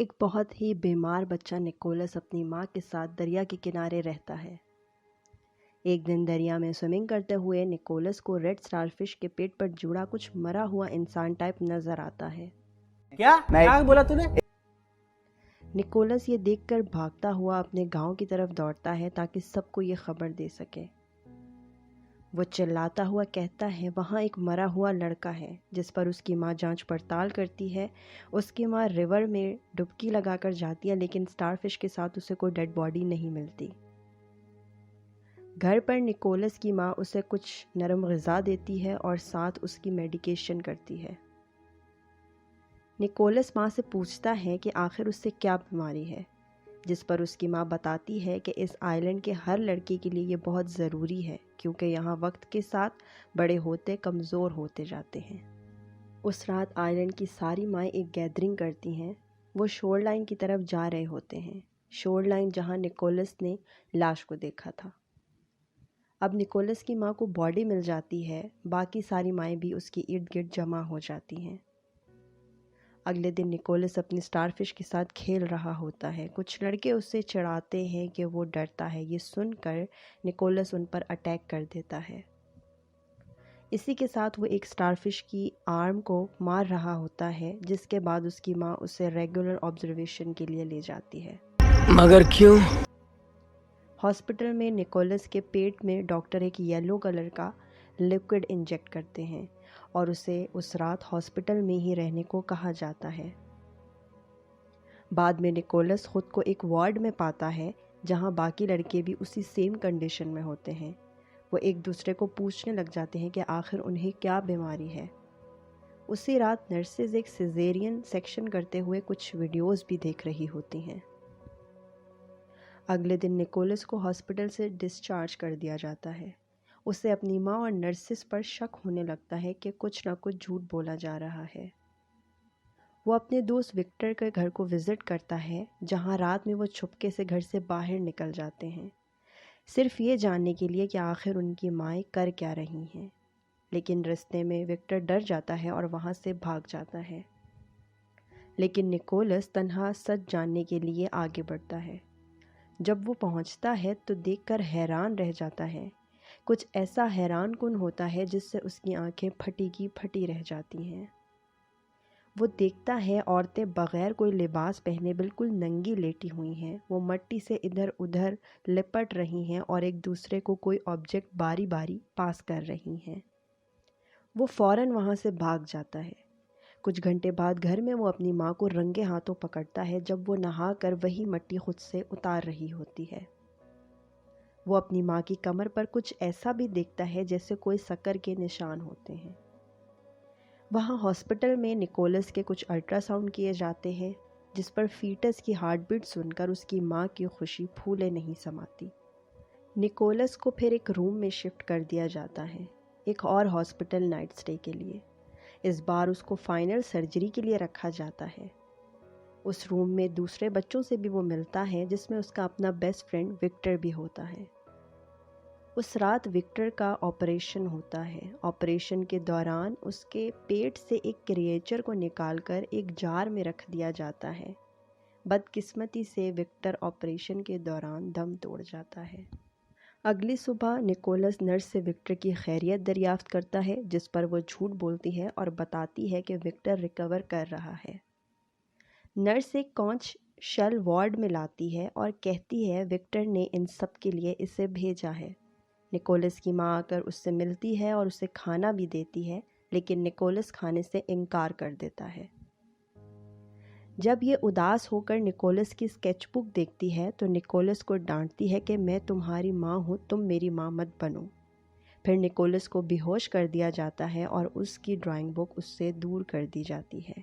ایک بہت ہی بیمار بچہ نکولس اپنی ماں کے ساتھ دریا کے کنارے رہتا ہے۔ ایک دن دریا میں سوئمنگ کرتے ہوئے نکولس کو ریڈ اسٹار فش کے پیٹ پر جڑا کچھ مرا ہوا انسان ٹائپ نظر آتا ہے۔ کیا بولا تو نے؟ نکولس یہ دیکھ کر بھاگتا ہوا اپنے گاؤں کی طرف دوڑتا ہے تاکہ سب کو یہ خبر دے سکے۔ وہ چلاتا ہوا کہتا ہے وہاں ایک مرا ہوا لڑکا ہے، جس پر اس کی ماں جانچ پڑتال کرتی ہے۔ اس کی ماں ریور میں ڈبکی لگا کر جاتی ہے، لیکن اسٹار فش کے ساتھ اسے کوئی ڈیڈ باڈی نہیں ملتی۔ گھر پر نکولس کی ماں اسے کچھ نرم غذا دیتی ہے اور ساتھ اس کی میڈیکیشن کرتی ہے۔ نکولس ماں سے پوچھتا ہے کہ آخر اس سے کیا بیماری ہے، جس پر اس کی ماں بتاتی ہے کہ اس آئی لینڈ کے ہر لڑکے کے لیے یہ بہت ضروری ہے، کیونکہ یہاں وقت کے ساتھ بڑے ہوتے کمزور ہوتے جاتے ہیں۔ اس رات آئی لینڈ کی ساری مائیں ایک گیدرنگ کرتی ہیں۔ وہ شور لائن کی طرف جا رہے ہوتے ہیں، شور لائن جہاں نکولس نے لاش کو دیکھا تھا۔ اب نکولس کی ماں کو باڈی مل جاتی ہے، باقی ساری مائیں بھی اس کی ارد گرد جمع ہو جاتی ہیں۔ اگلے دن نکولس اپنی اسٹار فش کے ساتھ کھیل رہا ہوتا ہے۔ کچھ لڑکے اسے چڑھاتے ہیں کہ وہ ڈرتا ہے۔ یہ سن کر نکولس ان پر اٹیک کر دیتا ہے۔ اسی کے ساتھ وہ ایک اسٹار فش کی آرم کو مار رہا ہوتا ہے، جس کے بعد اس کی ماں اسے ریگولر آبزرویشن کے لیے لے جاتی ہے۔ مگر کیوں؟ ہاسپٹل میں نکولس کے پیٹ میں ڈاکٹر ایک یلو کلر کا لیکوڈ انجیکٹ کرتے ہیں اور اسے اس رات ہاسپٹل میں ہی رہنے کو کہا جاتا ہے۔ بعد میں نکولس خود کو ایک وارڈ میں پاتا ہے جہاں باقی لڑکے بھی اسی سیم کنڈیشن میں ہوتے ہیں۔ وہ ایک دوسرے کو پوچھنے لگ جاتے ہیں کہ آخر انہیں کیا بیماری ہے۔ اسی رات نرسز ایک سیزیرین سیکشن کرتے ہوئے کچھ ویڈیوز بھی دیکھ رہی ہوتی ہیں۔ اگلے دن نکولس کو ہاسپٹل سے ڈسچارج کر دیا جاتا ہے۔ اسے اپنی ماں اور نرسز پر شک ہونے لگتا ہے کہ کچھ نہ کچھ جھوٹ بولا جا رہا ہے۔ وہ اپنے دوست وکٹر کے گھر کو وزٹ کرتا ہے، جہاں رات میں وہ چھپکے سے گھر سے باہر نکل جاتے ہیں، صرف یہ جاننے کے لیے کہ آخر ان کی مائیں کر کیا رہی ہیں۔ لیکن رستے میں وکٹر ڈر جاتا ہے اور وہاں سے بھاگ جاتا ہے۔ لیکن نکولس تنہا سچ جاننے کے لیے آگے بڑھتا ہے۔ جب وہ پہنچتا ہے تو دیکھ کر حیران رہ جاتا ہے۔ کچھ ایسا حیران کن ہوتا ہے جس سے اس کی آنکھیں پھٹی کی پھٹی رہ جاتی ہیں۔ وہ دیکھتا ہے عورتیں بغیر کوئی لباس پہنے بالکل ننگی لیٹی ہوئی ہیں۔ وہ مٹی سے ادھر ادھر لپٹ رہی ہیں اور ایک دوسرے کو کوئی آبجیکٹ باری باری پاس کر رہی ہیں۔ وہ فوراً وہاں سے بھاگ جاتا ہے۔ کچھ گھنٹے بعد گھر میں وہ اپنی ماں کو رنگے ہاتھوں پکڑتا ہے جب وہ نہا کر وہی مٹی خود سے اتار رہی ہوتی ہے۔ وہ اپنی ماں کی کمر پر کچھ ایسا بھی دیکھتا ہے جیسے کوئی سکر کے نشان ہوتے ہیں۔ وہاں ہاسپٹل میں نکولس کے کچھ الٹرا ساؤنڈ کیے جاتے ہیں، جس پر فیٹس کی ہارٹ بیٹ سن کر اس کی ماں کی خوشی پھولے نہیں سماتی۔ نکولس کو پھر ایک روم میں شفٹ کر دیا جاتا ہے، ایک اور ہاسپٹل نائٹ سٹے کے لیے۔ اس بار اس کو فائنل سرجری کے لیے رکھا جاتا ہے۔ اس روم میں دوسرے بچوں سے بھی وہ ملتا ہے، جس میں اس کا اپنا بیسٹ فرینڈ وکٹر بھی ہوتا ہے۔ اس رات وکٹر کا آپریشن ہوتا ہے۔ آپریشن کے دوران اس کے پیٹ سے ایک کریچر کو نکال کر ایک جار میں رکھ دیا جاتا ہے۔ بدقسمتی سے وکٹر آپریشن کے دوران دم توڑ جاتا ہے۔ اگلی صبح نکولس نرس سے وکٹر کی خیریت دریافت کرتا ہے، جس پر وہ جھوٹ بولتی ہے اور بتاتی ہے کہ وکٹر ریکور کر رہا ہے۔ نرس ایک کونچ شل وارڈ میں لاتی ہے اور کہتی ہے وکٹر نے ان سب کے لیے اسے بھیجا ہے۔ نکولس کی ماں آ کر اس سے ملتی ہے اور اسے کھانا بھی دیتی ہے، لیکن نکولس کھانے سے انکار کر دیتا ہے۔ جب یہ اداس ہو کر نکولس کی اسکیچ بک دیکھتی ہے تو نکولس کو ڈانٹتی ہے کہ میں تمہاری ماں ہوں، تم میری ماں مت بنو۔ پھر نکولس کو بے ہوش کر دیا جاتا ہے اور اس کی ڈرائنگ بک اس سے دور کر دی جاتی ہے۔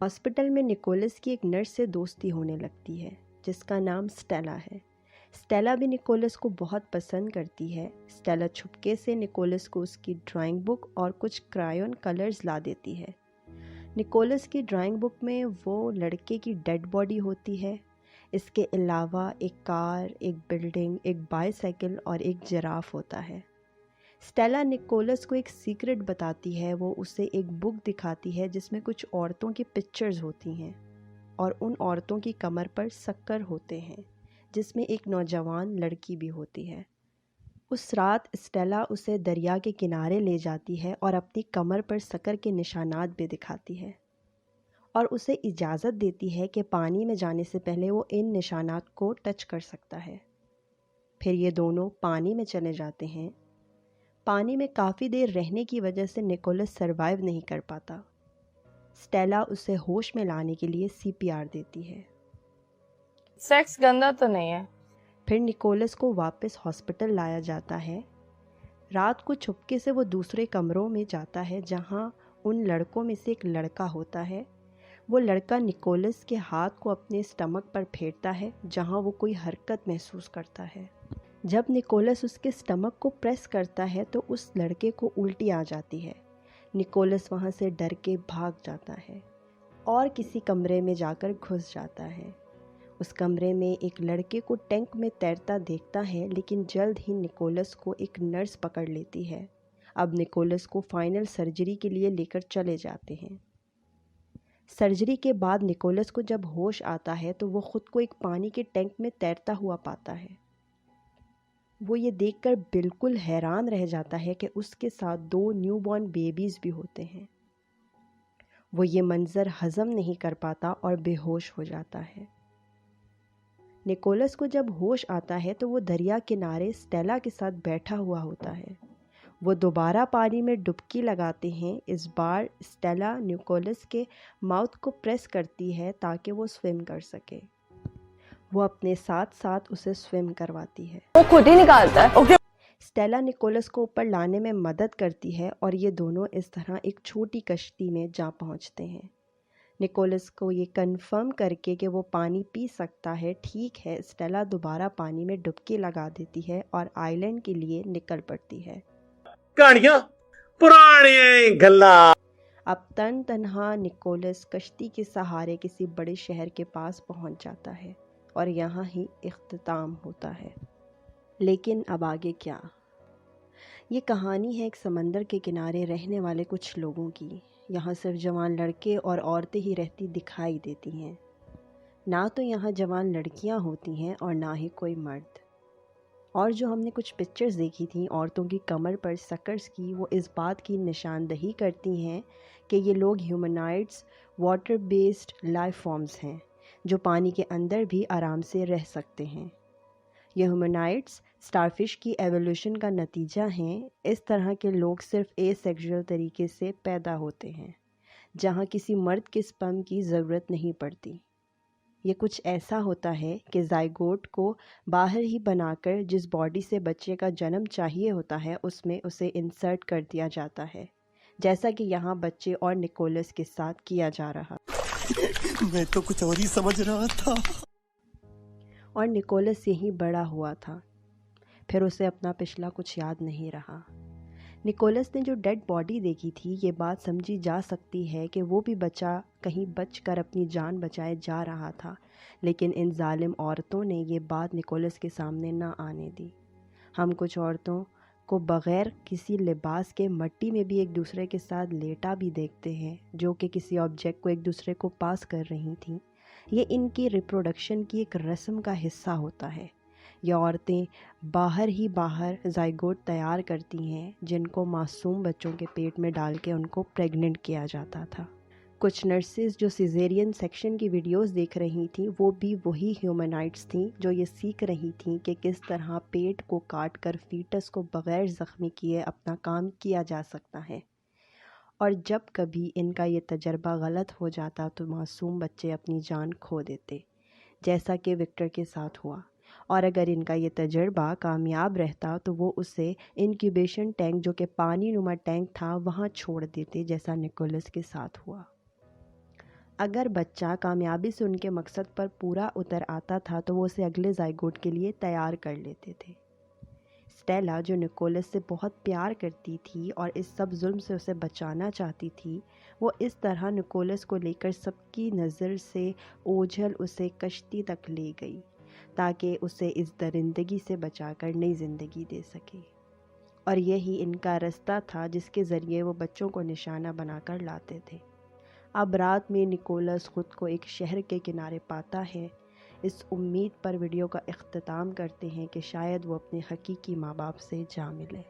ہاسپٹل میں نکولس کی ایک نرس سے دوستی ہونے لگتی ہے، جس کا نام اسٹیلا ہے۔ اسٹیلا بھی نکولس کو بہت پسند کرتی ہے۔ اسٹیلا چھپکے سے نکولس کو اس کی ڈرائنگ بک اور کچھ کرایون کلرز لا دیتی ہے۔ نکولس کی ڈرائنگ بک میں وہ لڑکے کی ڈیڈ باڈی ہوتی ہے۔ اس کے علاوہ ایک کار، ایک بلڈنگ، ایک بائی سائیکل اور ایک جراف ہوتا ہے۔ اسٹیلا نکولس کو ایک سیکرٹ بتاتی ہے۔ وہ اسے ایک بک دکھاتی ہے جس میں کچھ عورتوں کی پکچرز ہوتی ہیں۔ اور ان عورتوں کی کمر پر سکر ہوتے ہیں جس میں ایک نوجوان لڑکی بھی ہوتی ہے۔ اس رات اسٹیلا اسے دریا کے کنارے لے جاتی ہے اور اپنی کمر پر سکر کے نشانات بھی دکھاتی ہے اور اسے اجازت دیتی ہے کہ پانی میں جانے سے پہلے وہ ان نشانات کو ٹچ کر سکتا ہے۔ پھر یہ دونوں پانی میں چلے جاتے ہیں۔ پانی میں کافی دیر رہنے کی وجہ سے نکولس سروائیو نہیں کر پاتا۔ اسٹیلا اسے ہوش میں لانے کے لیے CPR دیتی ہے۔ سیکس گندا تو نہیں ہے؟ پھر نکولس کو واپس ہاسپٹل لایا جاتا ہے۔ رات کو چھپکے سے وہ دوسرے کمروں میں جاتا ہے جہاں ان لڑکوں میں سے ایک لڑکا ہوتا ہے۔ وہ لڑکا نکولس کے ہاتھ کو اپنے اسٹمک پر پھیرتا ہے جہاں وہ کوئی حرکت محسوس کرتا ہے۔ جب نکولس اس کے اسٹمک کو پریس کرتا ہے تو اس لڑکے کو الٹی آ جاتی ہے۔ نکولس وہاں سے ڈر کے بھاگ جاتا ہے اور کسی کمرے میں جا کر گھس جاتا ہے۔ اس کمرے میں ایک لڑکے کو ٹینک میں تیرتا دیکھتا ہے، لیکن جلد ہی نکولس کو ایک نرس پکڑ لیتی ہے۔ اب نکولس کو فائنل سرجری کے لیے لے کر چلے جاتے ہیں۔ سرجری کے بعد نکولس کو جب ہوش آتا ہے تو وہ خود کو ایک پانی کے ٹینک میں تیرتا ہوا پاتا ہے۔ وہ یہ دیکھ کر بالکل حیران رہ جاتا ہے کہ اس کے ساتھ 2 نیو بورن بیبیز بھی ہوتے ہیں۔ وہ یہ منظر ہضم نہیں کر پاتا اور بے ہوش ہو جاتا ہے۔ نکولس کو جب ہوش آتا ہے تو وہ دریا کنارے اسٹیلا کے ساتھ بیٹھا ہوا ہوتا ہے۔ وہ دوبارہ پانی میں ڈبکی لگاتے ہیں۔ اس بار اسٹیلا نکولس کے ماؤتھ کو پریس کرتی ہے تاکہ وہ سویم کر سکے۔ وہ اپنے ساتھ ساتھ اسے سویم کرواتی ہے۔ وہ خود ہی نکالتا ہے۔ اسٹیلا نکولس کو اوپر لانے میں مدد کرتی ہے اور یہ دونوں اس طرح ایک چھوٹی کشتی میں جا پہنچتے ہیں۔ نکولس کو یہ کنفرم کر کے کہ وہ پانی پی سکتا ہے ٹھیک ہے، اسٹیلا دوبارہ پانی میں ڈبکی لگا دیتی ہے اور آئی لینڈ کے لیے نکل پڑتی ہے۔ کہانیاں پرانی گلا۔ اب تنہا نکولس کشتی کے سہارے کسی بڑے شہر کے پاس پہنچ جاتا ہے اور یہاں ہی اختتام ہوتا ہے۔ لیکن اب آگے کیا؟ یہ کہانی ہے ایک سمندر کے کنارے رہنے والے کچھ لوگوں کی۔ یہاں صرف جوان لڑکے اور عورتیں ہی رہتی دکھائی دیتی ہیں۔ نہ تو یہاں جوان لڑکیاں ہوتی ہیں اور نہ ہی کوئی مرد۔ اور جو ہم نے کچھ پکچرز دیکھی تھیں عورتوں کی کمر پر سکرز کی، وہ اس بات کی نشاندہی کرتی ہیں کہ یہ لوگ ہیومنائڈز واٹر بیسڈ لائف فارمز ہیں جو پانی کے اندر بھی آرام سے رہ سکتے ہیں۔ یہ ہیومنائڈز اسٹار فش کی ایوولوشن کا نتیجہ ہیں۔ اس طرح کے لوگ صرف اے سیکشول طریقے سے پیدا ہوتے ہیں جہاں کسی مرد کے سپرم کی ضرورت نہیں پڑتی۔ یہ کچھ ایسا ہوتا ہے کہ زائگوٹ کو باہر ہی بنا کر جس باڈی سے بچے کا جنم چاہیے ہوتا ہے اس میں اسے انسرٹ کر دیا جاتا ہے، جیسا کہ یہاں بچے اور نکولس کے ساتھ کیا جا رہا۔ میں تو کچھ اور ہی سمجھ رہا تھا۔ اور نکولس یہیں بڑا ہوا تھا۔ پھر اسے اپنا پچھلا کچھ یاد نہیں رہا۔ نکولس نے جو ڈیڈ باڈی دیکھی تھی، یہ بات سمجھی جا سکتی ہے کہ وہ بھی بچہ کہیں بچ کر اپنی جان بچائے جا رہا تھا، لیکن ان ظالم عورتوں نے یہ بات نکولس کے سامنے نہ آنے دی۔ ہم کچھ عورتوں کو بغیر کسی لباس کے مٹی میں بھی ایک دوسرے کے ساتھ لیٹا بھی دیکھتے ہیں جو کہ کسی آبجیکٹ کو ایک دوسرے کو پاس کر رہی تھیں۔ یہ ان کی ریپروڈکشن کی ایک رسم کا حصہ ہوتا ہے۔ یہ عورتیں باہر زائگوٹ تیار کرتی ہیں جن کو معصوم بچوں کے پیٹ میں ڈال کے ان کو پریگننٹ کیا جاتا تھا۔ کچھ نرسز جو سیزیرین سیکشن کی ویڈیوز دیکھ رہی تھیں وہ بھی وہی ہیومنائٹس تھیں جو یہ سیکھ رہی تھیں کہ کس طرح پیٹ کو کاٹ کر فیٹس کو بغیر زخمی کیے اپنا کام کیا جا سکتا ہے، اور جب کبھی ان کا یہ تجربہ غلط ہو جاتا تو معصوم بچے اپنی جان کھو دیتے، جیسا کہ وکٹر کے ساتھ ہوا، اور اگر ان کا یہ تجربہ کامیاب رہتا تو وہ اسے انکیوبیشن ٹینک جو کہ پانی نما ٹینک تھا وہاں چھوڑ دیتے، جیسا نکولس کے ساتھ ہوا۔ اگر بچہ کامیابی سے ان کے مقصد پر پورا اتر آتا تھا تو وہ اسے اگلے زائگوٹ کے لیے تیار کر لیتے تھے۔ اسٹیلا جو نکولس سے بہت پیار کرتی تھی اور اس سب ظلم سے اسے بچانا چاہتی تھی، وہ اس طرح نکولس کو لے کر سب کی نظر سے اوجھل اسے کشتی تک لے گئی تاکہ اسے اس درندگی سے بچا کر نئی زندگی دے سکے، اور یہی ان کا رستہ تھا جس کے ذریعے وہ بچوں کو نشانہ بنا کر لاتے تھے۔ اب رات میں نکولس خود کو ایک شہر کے کنارے پاتا ہے۔ اس امید پر ویڈیو کا اختتام کرتے ہیں کہ شاید وہ اپنے حقیقی ماں باپ سے جا ملے۔